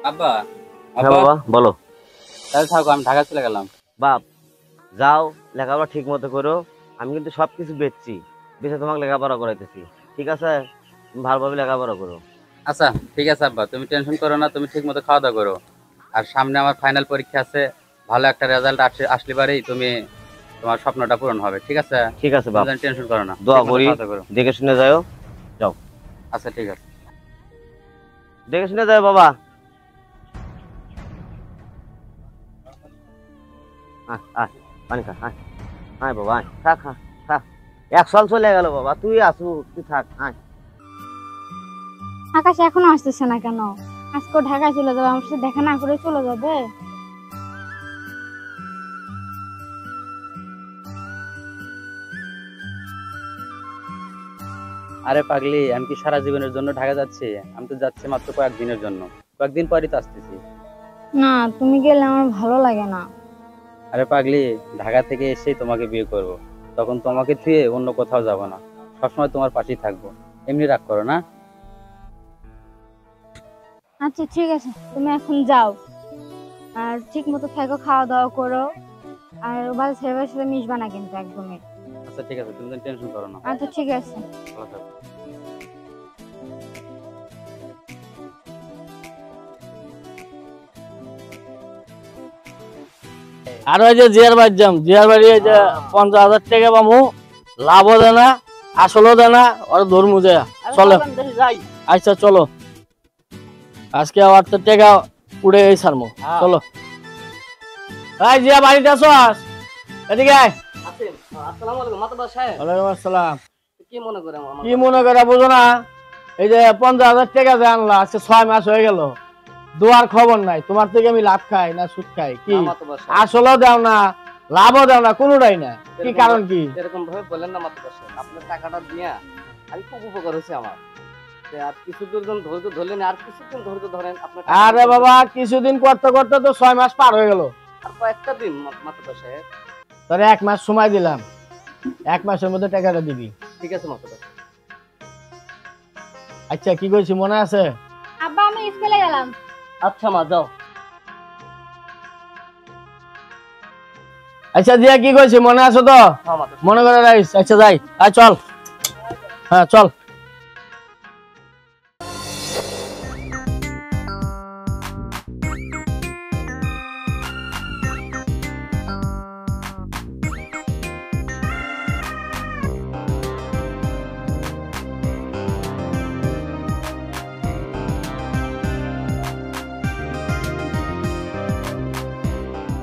আব্বা হ্যাঁ আব্বা বাবা বলো। তাহলে থাকো, আমি ঢাকা চলে গেলাম। বাপ যাও, লেখাপড়া ঠিক মতো করো। আমি কিন্তু সবকিছু বেচছি, বেচে তোমাকে লেখাপড়া করাইতেছি। ঠিক আছে, তুমি ভালোভাবে লেখাপড়া করো। আচ্ছা ঠিক আছে আব্বা, তুমি টেনশন করো না, তুমি ঠিক মতো খাওয়া দাওয়া করো। আর সামনে আমার ফাইনাল পরীক্ষা আছে, ভালো একটা রেজাল্ট আসলে পারেই তুমি তোমার স্বপ্নটা পূরণ হবে। ঠিক আছে, ঠিক আছে তুমি বাপ, টেনশন করো না, দোয়া ঠিক মতো করি। খাওয়া দাওয়া করো। দেখে শুনে যাও। যাও, আচ্ছা ঠিক আছে। দেখে শুনে যাও বাবা। আয় আয়, পানি খা, আয় আয় বাবা, আয় খা খা খা। 1 সাল চলে গেল বাবা, তুই আসু, তুই থাক, আয়। আকাশ এখনো আসতেছে না কেন? আজকে ঢাকায় চলে যাবে, আমার সাথে দেখা না করে চলে যাবে। আরে পাগলি, আমি কি সারা জীবনের জন্য ঢাকা যাচ্ছি? আমি তো যাচ্ছি মাত্র কয়েকদিনের জন্য, কয়েকদিন পরই তো আসতেছি। না, তুমি গেলে আমার ভালো লাগে না। আরে পাগলি, ঢাকা থেকে এসেই তোমাকে বিয়ে করব, তখন তোমাকে থুয়ে অন্য কোথাও যাব না, সবসময় তোমার পাশেই থাকবো। এমনি রাগ করো না। আচ্ছা ঠিক আছে, তুমি এখন যাও, আর ঠিক মতো থাকো, খাওয়া দাওয়া করো, আর বাড়ি ছেলের সাথে মিশবা না কিন্তু একদমই। আচ্ছা ঠিক আছে, তুমি টেনশন করো না। আচ্ছা ঠিক আছে। ভালো থাকো। আর ওই যে জিয়ার বাড়ি যাম, জিয়ার বাড়ি এই যে 50,000 টাকা পামু, লাভও দেয় না আসলেও দেয় না, ওর ধর্মু দেয়। চলো আচ্ছা চলো, আজকে আবার তো টাকা উড়ে এই সারমু। চলো ভাই, জিয়া বাড়িতে আসো, আস এদিকে আয়। আসসালামু আলাইকুম মাতবার সাহেব। ওয়ালাইকুম আসসালাম। কি মনে করে কি মনে করে বুঝো না? এই যে 50,000 টাকা যে আনলা, আজকে 6 মাস হয়ে গেল, দুয়ার খবর নাই। তোমার থেকে আমি লাভ খাই না সুদ খাই? কি আসলেও দাও না, লাভও দাও না, কোনোটাই না, কি কারণ কি? এরকম ভাবে বলেন না মাতবার সাহেব, আপনার টাকাটা দিয়া আমি খুব উপকার হয়েছে আমার। আর কিছুদিন ধৈর্য ধরলেন, আর কিছুদিন ধৈর্য ধরেন আপনার। আরে বাবা, কিছুদিন করতে করতে তো 6 মাস পার হয়ে গেল। আর কয়েকটা দিন মাতবার সাহেব। তোরে 1 মাস সময় দিলাম, 1 মাসের মধ্যে টাকাটা দিবি। ঠিক আছে মাতবার। আচ্ছা কি কইছি মনে আছে? আব্বা আমি স্কুলে গেলাম। আচ্ছা মা যাও। আচ্ছা দিয়া কি কইছি মনে আছে তো? মনে করে রাইস। আচ্ছা যাই, আয় চল। হ্যাঁ চল।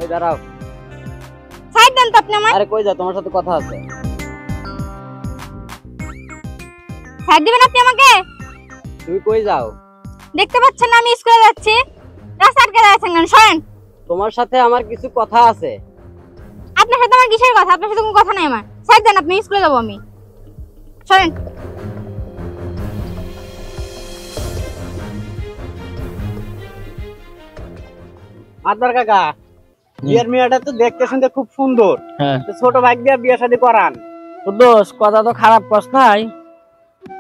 এই দাঁড়াও। সাইড দেন তো আপনি আমার। আরে কই যা, তোমার সাথে কথা আছে। সাইড দিবেন আপনি আমাকে? তুমি কই যাও? দেখতে পাচ্ছেন না আমি স্কুলে যাচ্ছি? রাস্তা আটকে যাচ্ছেন কেন? সরেন। তোমার সাথে আমার কিছু কথা আছে। আপনার সাথে আমার কিসের কথা? আপনার সাথে কোনো কথা নাই আমার। সাইড দেন, আপনি স্কুলে যাবো আমি। সরেন। মাতবার কাকা, বিয়ের মেয়েটা তো দেখতে শুনতে খুব সুন্দর। হ্যাঁ তো ছোট ভাই দিয়ে বিয়ে শাদী করান। তো দোষ কথা তো খারাপ কস নাই।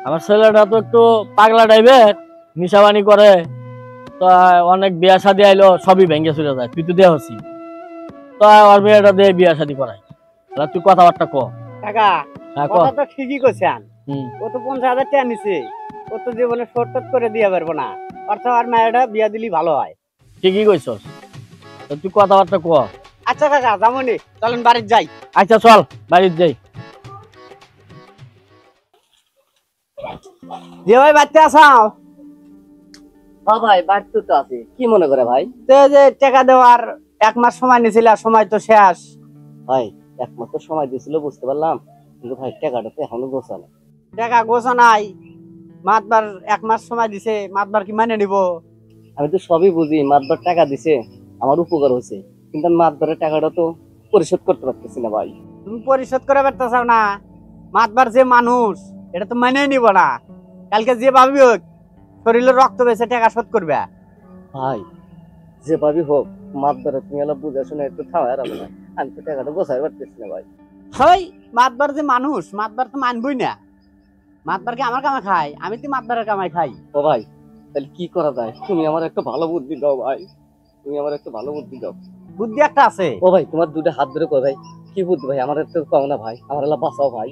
আমার ছেলেটা তো একটু পাগলা টাইপের, নিশাবানি করে, তো অনেক বিয়া শাদী আইলো সবই ভেঙে চলে যায়। তুই তো দেয়া হচ্ছি, তো ওর মেয়েটা দিয়ে বিয়া শাদী করাই। তাহলে তুই কথাবার্তা ক। কাকা হ্যাঁ ক। কথা তো ঠিকই কইছেন। হুম। ও তো 50,000 টাকা নিছে, ও তো জীবনে শর্টকাট করে দিয়ে পারবো না। অর্থাৎ আর মেয়েটা বিয়া দিলি ভালো হয়। ঠিকই কইছস, তো তুই কথাবার্তা ক। আচ্ছা কাকা যামনি, চলেন বাড়ির যাই। আচ্ছা চল বাড়িতে যাই। যে ভাই বাচ্চা আসাও। ভাই বাড়িতে তো আছি, কি মনে করে ভাই? তো যে টাকা দেওয়ার 1 মাস সময় নিয়েছিল, সময় তো শেষ। ভাই 1 মাস তো সময় দিয়েছিল বুঝতে পারলাম, কিন্তু ভাই টাকাটা তো এখনো গোছানো। টাকা গোছা নাই, মাতবার 1 মাস সময় দিছে, মাতবার কি মানে নিব? আমি তো সবই বুঝি, মাতবার টাকা দিছে, আমার উপকার হয়েছে, কিন্তু মাতবারের টাকাটা তো পরিশোধ করতে পারতেছি না ভাই। তুমি পরিশোধ করে পারতেছাও না, মাতবার যে মানুষ এটা তো মানে নিব না। কালকে যে ভাবি হোক শরীরে রক্ত বেছে টাকা শোধ করবে। ভাই যেভাবে হোক মাতবারে তুমি এলা বুঝে শুনে একটু থামায় রাখো না, আমি তো টাকাটা গোছাই পারতেছি না ভাই। হয় মাতবার যে মানুষ, মাতবার তো মানবই না। মাতবার কি আমার কামাই খাই? আমি তো মাতবারের কামাই খাই। ও ভাই তাহলে কি করা যায়? তুমি আমার একটা ভালো বুদ্ধি দাও ভাই, তুমি আমার একটা ভালো বুদ্ধি দাও। বুদ্ধি একটা আছে। ও ভাই, তোমার দুটো হাত ধরে কো ভাই, কি বুদ্ধি ভাই? আমার একটু কও না ভাই, আমার এলা বাঁচাও ভাই।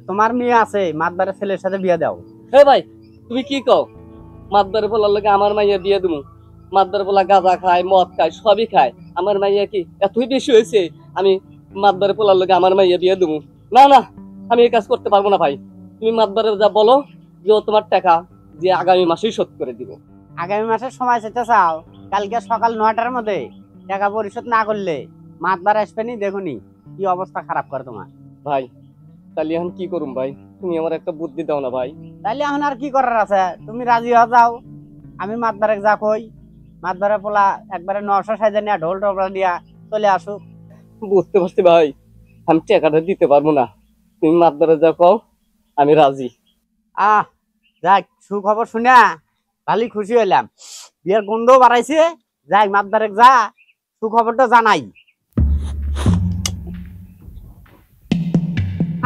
তোমার মেয়ে আছে, মাতবারের ছেলের সাথে বিয়ে দাও। হে ভাই, তুমি কি কও? মাতবারে বলার লাগে আমার মাইয়া বিয়ে দেবো? মাতবারে বলা গাঁজা খায়, মদ খায়, সবই খায়, আমার মাইয়া কি এতই বেশি হয়েছে আমি মাতবারে বলার লাগে আমার মাইয়া বিয়ে দেবো? না না, আমি এই কাজ করতে পারবো না ভাই। তুমি মাতবারে যা বলো যে ও তোমার টাকা যে আগামী মাসেই শোধ করে দিব। আগামী মাসের সময় চাইতে চাও? কালকে সকাল 9টার মধ্যে টাকা পরিশোধ না করলে মাতবার আসবেনি, দেখুনি কি অবস্থা খারাপ করে তোমার। ভাই তাহলে এখন কি করুম ভাই? তুমি আমার একটা বুদ্ধি দাও না ভাই। তাইলে এখন আর কি করার আছে? তুমি রাজি হয়ে যাও, আমি মাতবারে যা কই, মাতবারে পোলা একবারে 900 সাইজে নিয়ে ঢোল টবলা দিয়া চলে আসুক। বুঝতে পারছি ভাই, আমি টাকাটা দিতে পারবো না, তুমি মাতবারে যা কও আমি রাজি। যাক, সুখবর শুনে ভালোই খুশি হইলাম। বিয়ের গন্ধও বাড়াইছে। যাই, মাতবারে যা সুখবরটা জানাই।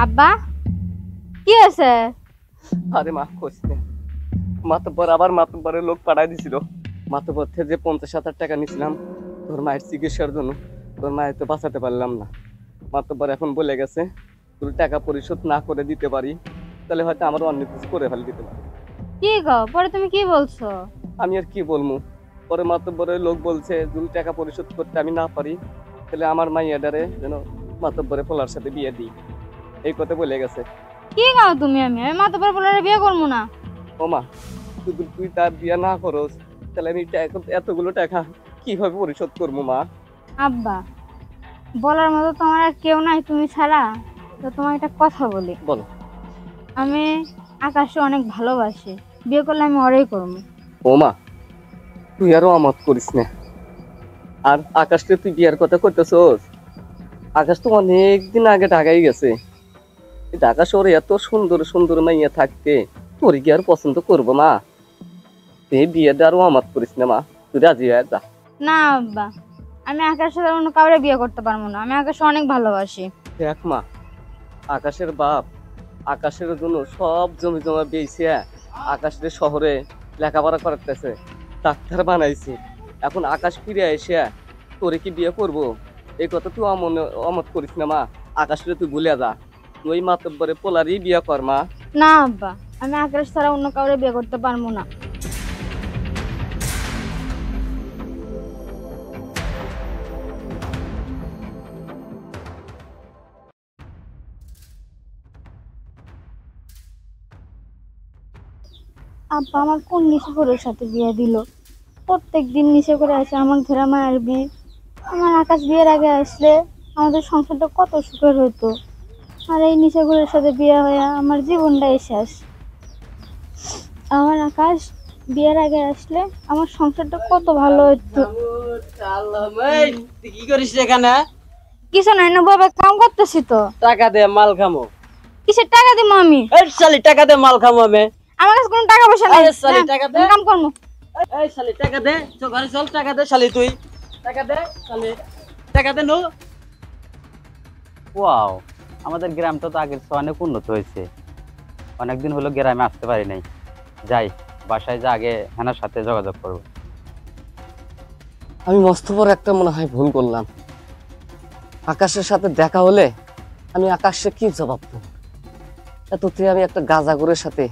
আব্বা, কি আছে? আরে মা কইছে মাতব্বর আবার মাতব্বরের লোক পাঠাই দিছিল। মাতব্বর থেকে যে 50,000 টাকা নিছিলাম তোর মায়ের চিকিৎসার জন্য, তোর মায়ের তো বাঁচাতে পারলাম না। মাতব্বর এখন বলে গেছে তুই টাকা পরিশোধ না করে দিতে পারি তাহলে হয়তো আমার অন্য কিছু করে ফেলে দিতে পারে। কি গো, পরে তুমি কি বলছো? আমি আর কি বলবো? পরে মাতব্বরের লোক বলছে যদি টাকা পরিশোধ করতে আমি না পারি তাহলে আমার মাইয়াডারে যেন মাতব্বরের পোলার সাথে বিয়ে দিই, এই কথা বলে গেছে। কি গাও তুমি? আমি মাতবার বলারে বিয়ে করবো না। ও মা, যদি তুই তার বিয়ে না করস তাহলে আমি এতগুলো টাকা কিভাবে পরিশোধ করবো মা? আব্বা, বলার মতো তোমার আর কেউ নাই তুমি ছাড়া। তো তোমার একটা কথা বলি। বলো। আমি আকাশে অনেক ভালোবাসি, বিয়ে করলে আমি ওরেই করবো। ও মা, তুই আরো আমত করিস না। আর আকাশকে তুই বিয়ার কথা করতেছস? আকাশ তো অনেকদিন আগে ঢাকায় গেছে। এই ঢাকা শহরে এত সুন্দর সুন্দর মাইয়া থাকতে তোর কি আর পছন্দ করবো না? তুই বিয়েটা আরো আমত করিস না মা, তুই রাজি হয়ে যা। না আব্বা, আমি আকাশের সাথে অন্য কাউরে বিয়ে করতে পারবো না। আমি আকাশে অনেক ভালোবাসি। দেখ মা, আকাশের বাপ আকাশের জন্য সব জমি জমা বেচে আকাশের শহরে লেখাপড়া করাতেছে, ডাক্তার বানাইছে। এখন আকাশ ফিরে এসে তোরে কি বিয়ে করবো? এই কথা তুই অমত করিস না মা, আকাশে তুই ভুলে যা। তুই মাতব্বরে পোলারই বিয়ে কর মা। না আব্বা, আমি আকাশ ছাড়া অন্য কাউরে বিয়ে করতে পারবো না। আব্বা আমার কোন নিশাখোরের সাথে বিয়ে দিল? প্রত্যেকদিন নিশা করে আসে আমার ধরে মারবে। আমার আকাশ বিয়ের আগে আসলে আমাদের সংসারটা কত সুখের হতো, আর এই নিশাখোরের সাথে বিয়ে হয়ে আমার জীবনটাই শেষ। আমার আকাশ বিয়ের আগে আসলে আমার সংসারটা কত ভালো হতো। কি করিস এখানে? কিছু নাই না বাবা, কাম করতেছি তো। টাকা দে, মাল খামো। কিসের টাকা দিব আমি? এই শালি, টাকা দে, মাল খামো আমি। আমার কাছে কোনো টাকা পয়সা নাই। আরে শালি, টাকা দে। আমি কাম করবো। এই শালি, টাকা দে, চল ঘরে চল। টাকা দে শালি, তুই টাকা দে শালি, টাকা দে। নো, ওয়াও, আমাদের গ্রামটা তো আগের চেয়ে অনেক উন্নত হয়েছে। অনেকদিন হলো গ্রামে আসতে পারি নাই। যাই, বাসায় যা আগে হেনার সাথে যোগাযোগ করবো। আমি মস্ত বড় একটা মনে হয় ভুল করলাম। আকাশের সাথে দেখা হলে আমি আকাশে কি জবাব দেব? এততে আমি একটা গাঁজাগুরের সাথে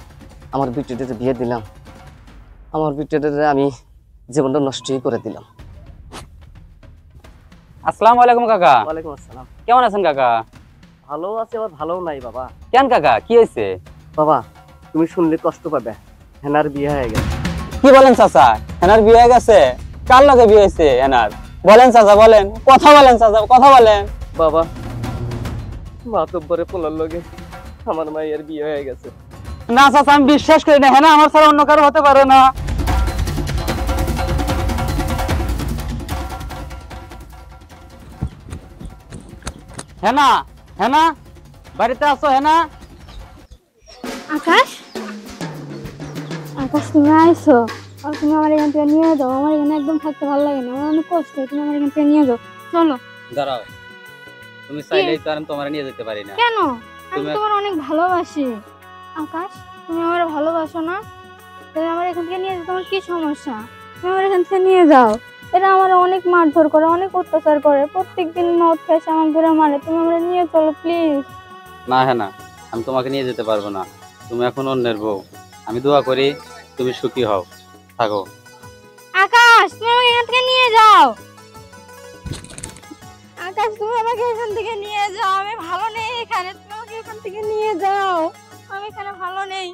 আমার বিটিটাতে বিয়ে দিলাম। আমার বিটিটাতে আমি জীবনটা নষ্টই করে দিলাম। আসসালামু আলাইকুম কাকা। ওয়ালাইকুম আসসালাম। কেমন আছেন কাকা? ভালো আছে, আবার ভালো নাই বাবা। কেন কাকা, কি হয়েছে? বাবা তুমি শুনলে কষ্ট পাবে, হেনার বিয়ে হয়ে গেছে। কি বলেন চাচা? হেনার বিয়ে হয়ে গেছে? কার লগে বিয়ে হয়েছে হেনার? বলেন চাচা, বলেন, কথা বলেন চাচা, কথা বলেন। বাবা মাতব্বরে পোলার লগে আমার মায়ের বিয়ে হয়ে গেছে। না চাচা, আমি বিশ্বাস করি না। হেনা আমার ছাড়া অন্য কারো হতে পারে না। হেনা, হেনা বাড়িতে আছো? হেনা, আকাশ, আকাশ তুমি আইছো? আর তুমি আমার এখান থেকে নিয়ে যাও। আমার এখানে একদম থাকতে ভালো লাগে না, আমার অনেক কষ্ট। তুমি আমার এখান থেকে নিয়ে যাও, চলো। দাঁড়াও, তুমি চাইলেই তো আর আমি তোমার নিয়ে যেতে পারি না। কেন? আমি তুমি- তোমার অনেক ভালোবাসি। আকাশ, তুমি আমার ভালোবাসো না? তুমি আমার এখান থেকে নিয়ে যাও, তোমার কি সমস্যা? তুমি আমার এখান থেকে নিয়ে যাও। এরা আমার অনেক মারধর করে, অনেক অত্যাচার করে, প্রত্যেকদিন মদ খেয়ে এসে আমার ধরে মারে। তুমি আমার নিয়ে চলো প্লিজ। না হ্যাঁ না, আমি তোমাকে নিয়ে যেতে পারবো না। তুমি এখন অন্যের বউ। আমি দোয়া করি তুমি সুখী হও, থাকো। আকাশ, তুমি আমাকে এখান থেকে নিয়ে যাও। আকাশ, তুমি আমাকে এখান থেকে নিয়ে যাও। আমি ভালো নেই এখানে, তুমি আমাকে এখান থেকে নিয়ে যাও। আমি এখানে ভালো নেই।